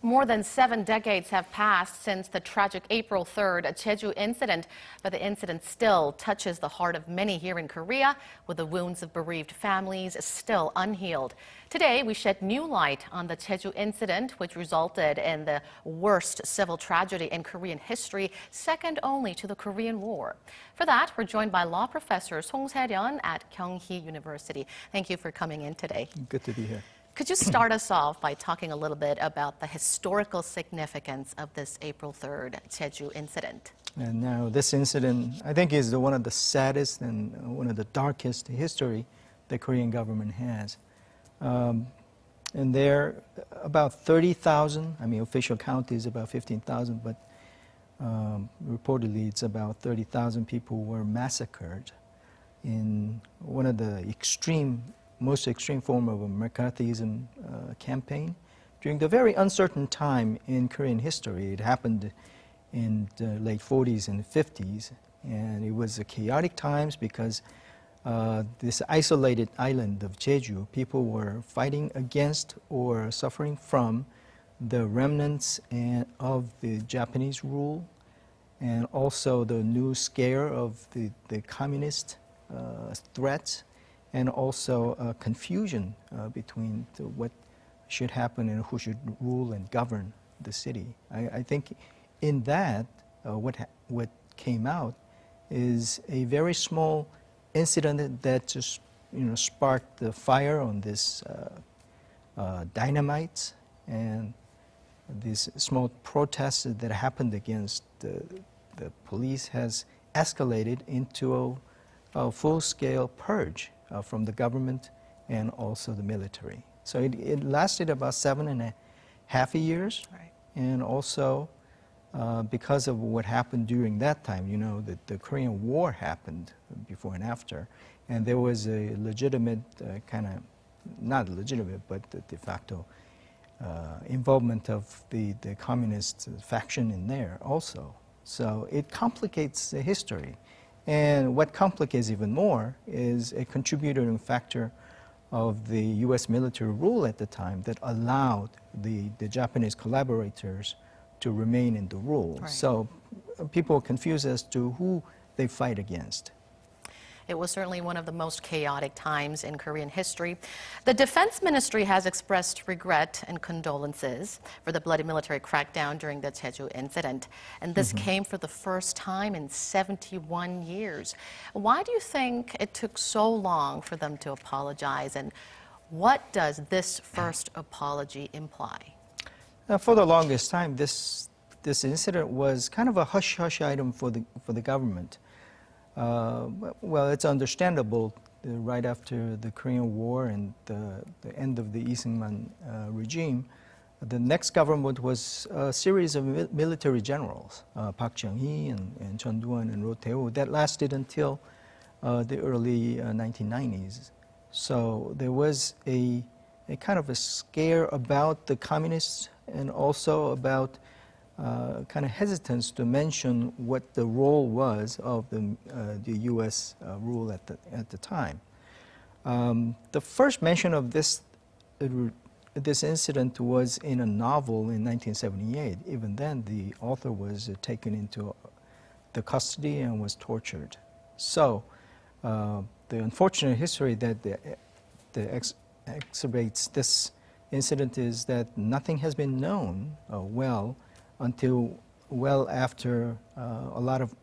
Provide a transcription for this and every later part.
More than 7 decades have passed since the tragic April 3rd Jeju incident, but the incident still touches the heart of many here in Korea, with the wounds of bereaved families still unhealed. Today, we shed new light on the Jeju incident, which resulted in the worst civil tragedy in Korean history, second only to the Korean War. For that, we're joined by law professor Song Se-ryeon at Kyung Hee University. Thank you for coming in today. Good to be here. Could you start us off by talking a little bit about the historical significance of this April 3rd Jeju incident? And now this incident, I think, is one of the saddest and one of the darkest history the Korean government has. And there, about 30,000, official count is about 15,000, but reportedly it's about 30,000 people were massacred in one of the most extreme form of a McCarthyism campaign during the very uncertain time in Korean history. It happened in the late 40s and 50s, and it was chaotic times because this isolated island of Jeju, people were fighting against or suffering from the remnants of the Japanese rule, and also the new scare of the communist threats, and also confusion between what should happen and who should rule and govern the city. I think in that, what came out is a very small incident that just sparked the fire on this dynamite, and these small protests that happened against the police has escalated into a full-scale purge from the government and also the military. So it lasted about 7.5 years, right. And also because of what happened during that time, the Korean War happened before and after, and there was a legitimate not legitimate, but de facto involvement of the communist faction in there also. So it complicates the history. And what complicates even more is a contributing factor of the U.S. military rule at the time that allowed the Japanese collaborators to remain in the rule. Right. So people are confused as to who they fight against. It was certainly one of the most chaotic times in Korean history. The Defense Ministry has expressed regret and condolences for the bloody military crackdown during the Jeju incident. And this came for the first time in 71 years. Why do you think it took so long for them to apologize? And what does this first apology imply? For the longest time, this incident was kind of a hush-hush item for the government. Well, it's understandable right after the Korean War and the end of the Lee Seung-man regime. The next government was a series of military generals, Park Chung-hee and Chun Doo-hwan and Roh Tae-woo, that lasted until the early 1990s. So there was a kind of a scare about the communists and also about kind of hesitance to mention what the role was of the U.S. rule at the time. The first mention of this incident was in a novel in 1978. Even then, the author was taken into the custody and was tortured. So the unfortunate history that exacerbates this incident is that nothing has been known until well after a lot of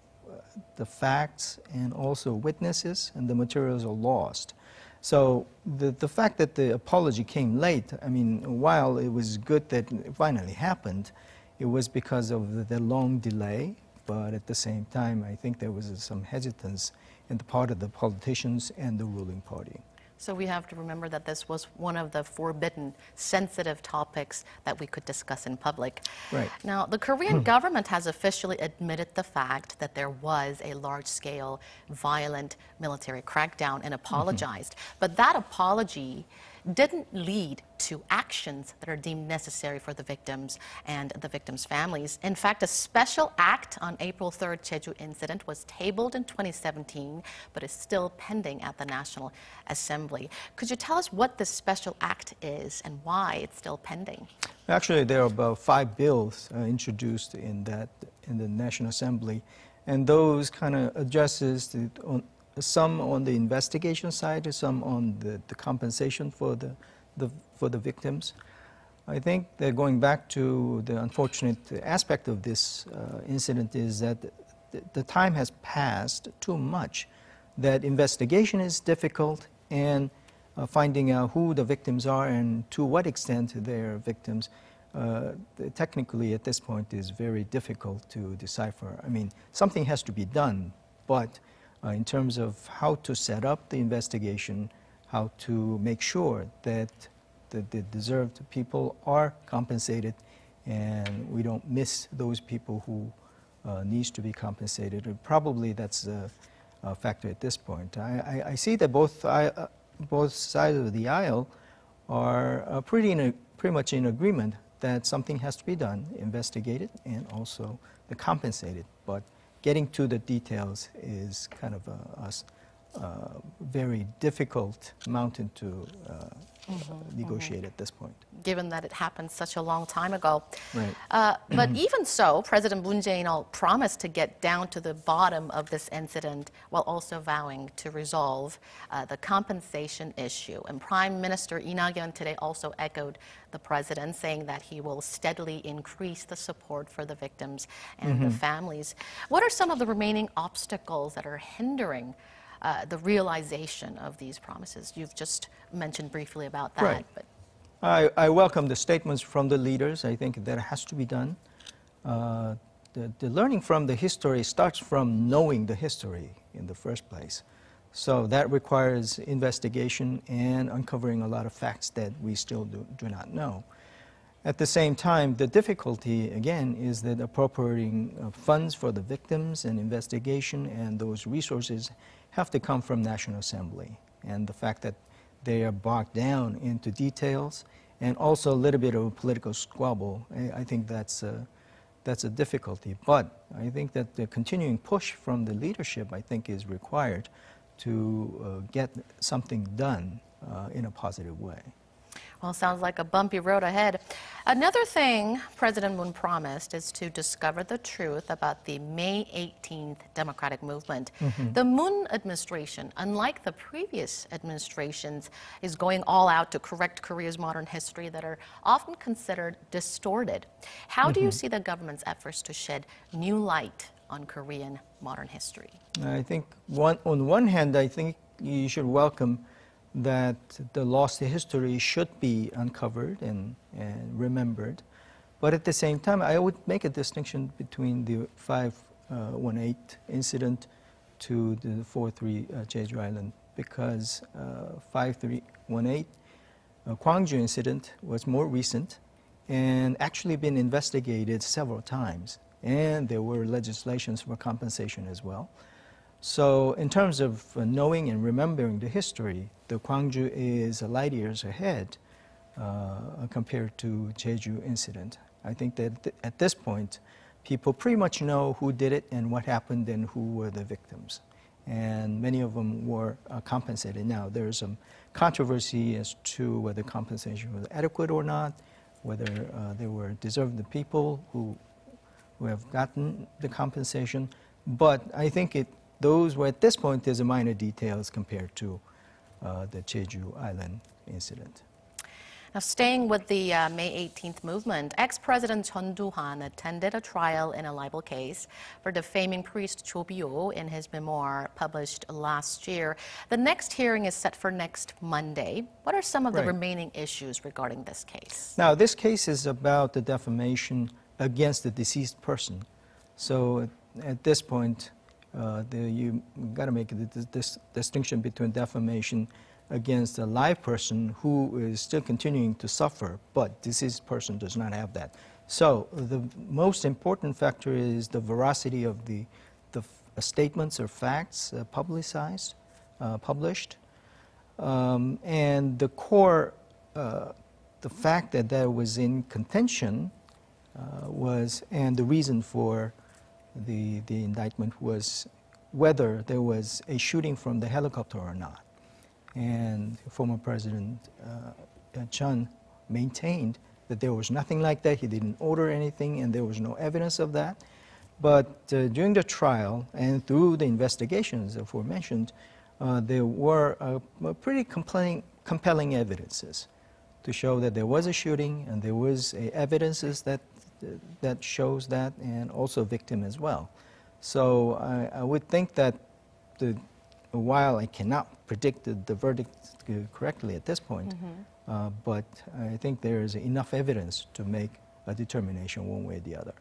the facts and also witnesses and the materials are lost. So the fact that the apology came late, while it was good that it finally happened, it was because of the long delay, but at the same time, I think there was some hesitance in the part of the politicians and the ruling party. So we have to remember that this was one of the forbidden, sensitive topics that we could discuss in public. Right. Now, the Korean government has officially admitted the fact that there was a large-scale, violent military crackdown and apologized. But that apology didn't lead to actions that are deemed necessary for the victims and the victims' families. In fact, a special act on April 3rd Jeju incident was tabled in 2017, but is still pending at the National Assembly. Could you tell us what this special act is and why it's still pending? Actually, there are about 5 bills introduced in the National Assembly, and those kind of addresses some on the investigation side, some on the compensation for the victims. I think that going back to the unfortunate aspect of this incident is that the time has passed too much, that investigation is difficult, and finding out who the victims are and to what extent they're victims, technically at this point is very difficult to decipher. I mean, something has to be done, but in terms of how to set up the investigation, how to make sure that the deserved people are compensated and we don't miss those people who needs to be compensated. Probably that's a factor at this point. I see that both sides of the aisle are pretty much in agreement that something has to be done, investigated, and also compensated. But getting to the details is kind of a very difficult mountain to negotiate at this point. Given that it happened such a long time ago. Right. But even so, President Moon Jae-in promised to get down to the bottom of this incident while also vowing to resolve the compensation issue. And Prime Minister Lee Nak-yeon today also echoed the president, saying that he will steadily increase the support for the victims and the families. What are some of the remaining obstacles that are hindering the realization of these promises? You've just mentioned briefly about that. Right. But I welcome the statements from the leaders. I think that has to be done. The learning from the history starts from knowing the history in the first place. So that requires investigation and uncovering a lot of facts that we still do not know. At the same time, the difficulty, again, is that appropriating funds for the victims and investigation and those resources have to come from National Assembly. And the fact that they are bogged down into details and also a little bit of a political squabble, I think that's a difficulty. But I think that the continuing push from the leadership, I think, is required to get something done in a positive way. Well, sounds like a bumpy road ahead. Another thing President Moon promised is to discover the truth about the May 18th democratic movement. The Moon administration, unlike the previous administrations, is going all out to correct Korea's modern history that are often considered distorted. How do you see the government's efforts to shed new light on Korean modern history? I think on one hand, I think you should welcome that the lost history should be uncovered and remembered. But at the same time, I would make a distinction between the 518 incident to the 4-3 Jeju Island, because 5318 Gwangju incident was more recent and actually been investigated several times. And there were legislations for compensation as well. So in terms of knowing and remembering the history, the Gwangju is light years ahead compared to Jeju incident. I think that at this point, people pretty much know who did it and what happened and who were the victims. And many of them were compensated. Now, there's some controversy as to whether compensation was adequate or not, whether they were deserving people who have gotten the compensation. But I think those were, at this point, there's a minor details compared to the Jeju Island incident. Now, staying with the May 18th movement, ex-President Chun Doo-han attended a trial in a libel case for defaming priest Cho Bio in his memoir published last year. The next hearing is set for next Monday. What are some of the remaining issues regarding this case? Now, this case is about the defamation against the deceased person. So at this point, you got to make this distinction between defamation against a live person who is still continuing to suffer, but deceased person does not have that. So the most important factor is the veracity of the statements or facts published. And the core the fact that that was in contention and the reason for the indictment was whether there was a shooting from the helicopter or not. And former President Chun maintained that there was nothing like that. He didn't order anything, and there was no evidence of that. But during the trial and through the investigations aforementioned, there were pretty compelling evidences to show that there was a shooting, and there was evidences that shows that, and also victim as well. So I would think that while I cannot predict the verdict correctly at this point, but I think there is enough evidence to make a determination one way or the other.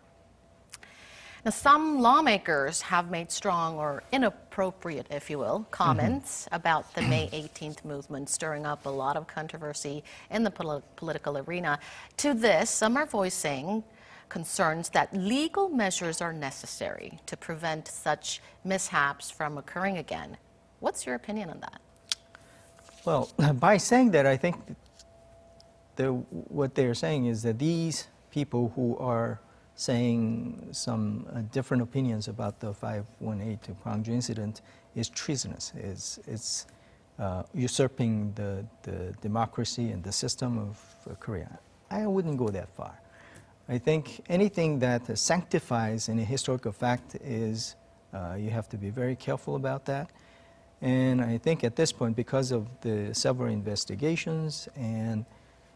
Now, some lawmakers have made strong or inappropriate, if you will, comments about the May 18th movement, stirring up a lot of controversy in the political arena. To this, some are voicing concerns that legal measures are necessary to prevent such mishaps from occurring again. What's your opinion on that? Well, by saying that, I think what they're saying is that these people who are saying some different opinions about the 518 to Gwangju incident is treasonous. It's usurping the democracy and the system of Korea. I wouldn't go that far. I think anything that sanctifies any historical fact is, you have to be very careful about that. And I think at this point, because of the several investigations and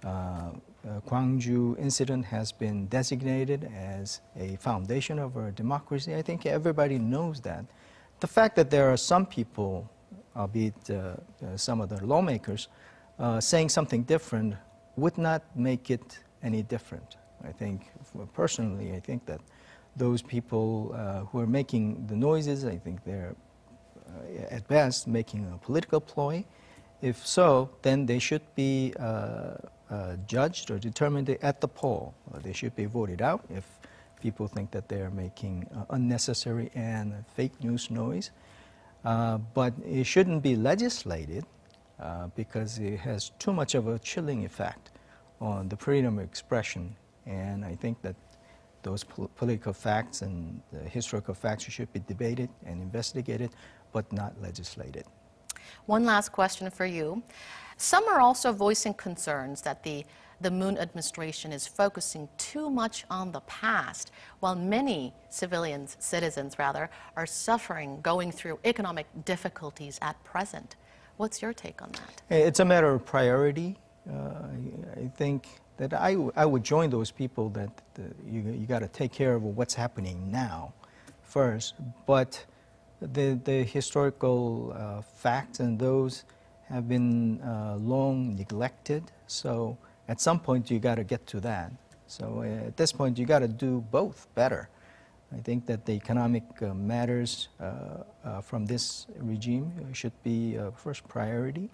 Gwangju incident has been designated as a foundation of our democracy, I think everybody knows that. The fact that there are some people, albeit some of the lawmakers, saying something different would not make it any different. I think, personally, I think that those people who are making the noises, I think they're at best making a political ploy. If so, then they should be judged or determined at the poll. They should be voted out if people think that they are making unnecessary and fake news noise. But it shouldn't be legislated because it has too much of a chilling effect on the freedom of expression. And I think that those political facts and historical facts should be debated and investigated, but not legislated. One last question for you. Some are also voicing concerns that the Moon administration is focusing too much on the past, while many citizens are suffering, going through economic difficulties at present. What's your take on that? It's a matter of priority. I think that I would join those people that you got to take care of what's happening now first, but the historical facts and those have been long neglected, so at some point you got to get to that. So at this point you got to do both better. I think that the economic matters from this regime should be first priority,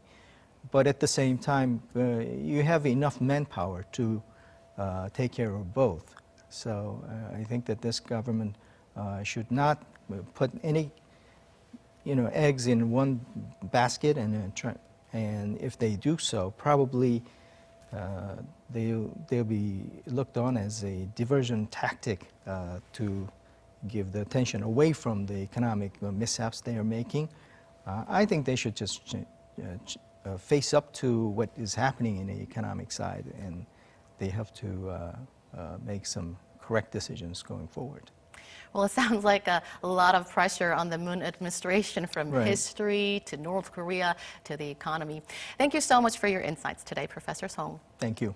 but at the same time you have enough manpower to take care of both. So I think that this government should not put any eggs in one basket, and if they do so, probably they'll be looked on as a diversion tactic to give the attention away from the economic mishaps they are making. I think they should just face up to what is happening in the economic side, and they have to make some correct decisions going forward. Well, it sounds like a lot of pressure on the Moon administration, from Right. history to North Korea to the economy. Thank you so much for your insights today, Professor Song. Thank you.